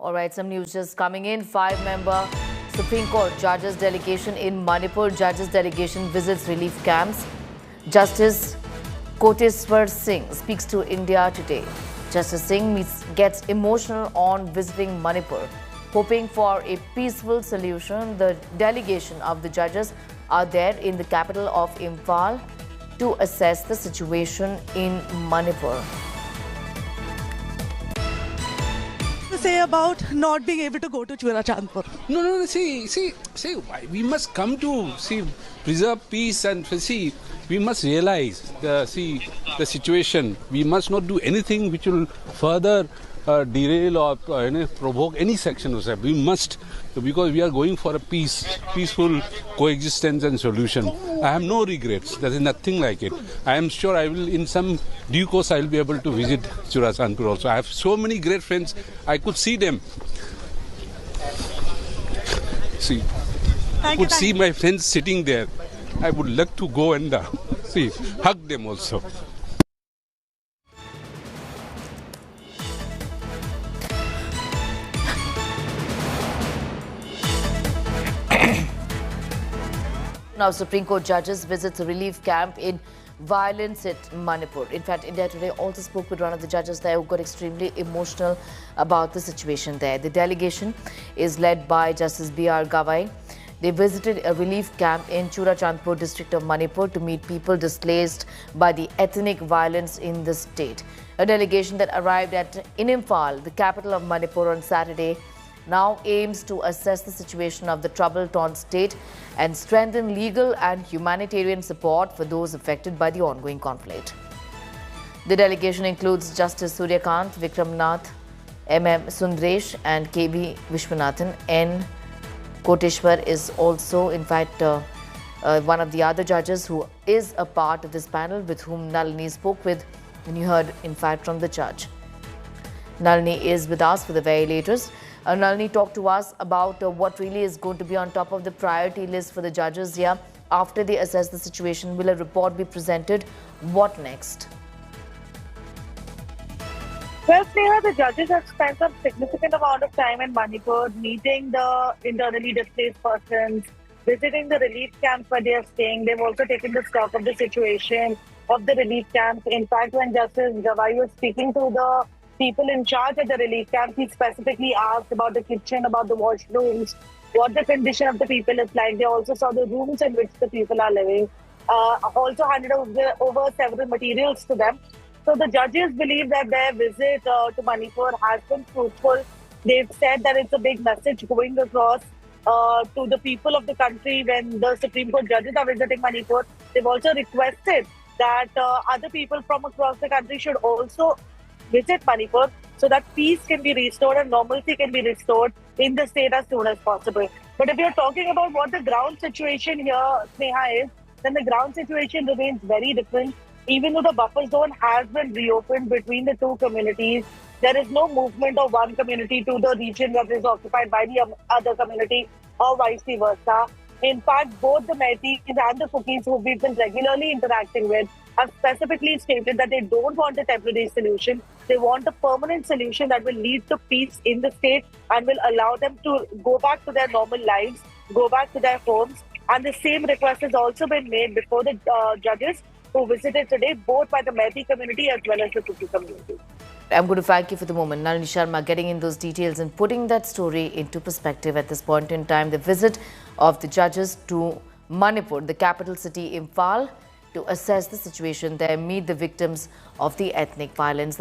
All right, some news just coming in. 5-member Supreme Court judges delegation in Manipur. Judges delegation visits relief camps. Justice Kotiswar Singh speaks to India today. Justice Singh gets emotional on visiting Manipur, hoping for a peaceful solution. The delegation of the judges are there in the capital of Imphal to assess the situation in Manipur. Say about not being able to go to Churachandpur? No. See. We must come to preserve peace and we must realize the situation. We must not do anything which will further derail or provoke any section of that. We must, because we are going for a peaceful coexistence and solution. I have no regrets. There is nothing like it. I am sure I will, in some due course, I will be able to visit Churachandpur also. I have so many great friends. I could see them. I could see my friends sitting there. I would like to go and hug them also. Now, Supreme Court judges visits a relief camp in violence at Manipur. In fact, India Today also spoke with one of the judges there who got extremely emotional about the situation there. The delegation is led by Justice B R Gavai. They visited a relief camp in Churachandpur district of Manipur to meet people displaced by the ethnic violence in the state. A delegation that arrived in Imphal, the capital of Manipur, on Saturday, now aims to assess the situation of the trouble-torn state and strengthen legal and humanitarian support for those affected by the ongoing conflict. The delegation includes Justice Suryakant, Vikramnath, M.M. Sundaresh and K.B. Vishwanathan. N Kotiswar is also, in fact, one of the other judges who is a part of this panel, with whom Nalini spoke with, and you heard, in fact, from the judge. Nalini is with us for the very latest. Nalini, talk to us about what really is going to be on top of the priority list for the judges here. After they assess the situation, will a report be presented? What next? Well, Sneha, the judges have spent a significant amount of time in Manipur, meeting the internally displaced persons, visiting the relief camps where they are staying. They've also taken the stock of the situation of the relief camps. In fact, when Justice Gavai was speaking to the people in charge at the relief camp, he specifically asked about the kitchen, about the washrooms, what the condition of the people is like. They also saw the rooms in which the people are living, also handed over several materials to them. So the judges believe that their visit to Manipur has been fruitful. They've said that it's a big message going across to the people of the country when the Supreme Court judges are visiting Manipur. They've also requested that other people from across the country should also visit Manipur so that peace can be restored and normalcy can be restored in the state as soon as possible. But if you're talking about what the ground situation here, Sneha, is, then the ground situation remains very different. Even though the buffer zone has been reopened between the two communities, there is no movement of one community to the region that is occupied by the other community or vice versa. In fact, both the Metis and the Fukis, who we've been regularly interacting with, have specifically stated that they don't want a temporary solution. They want a permanent solution that will lead to peace in the state and will allow them to go back to their normal lives, go back to their homes. And the same request has also been made before the judges who visited today, both by the Metis community as well as the Fuki community. I'm going to thank you for the moment. Nalini Sharma getting in those details and putting that story into perspective at this point in time. The visit of the judges to Manipur, the capital city Imphal, to assess the situation there, meet the victims of the ethnic violence.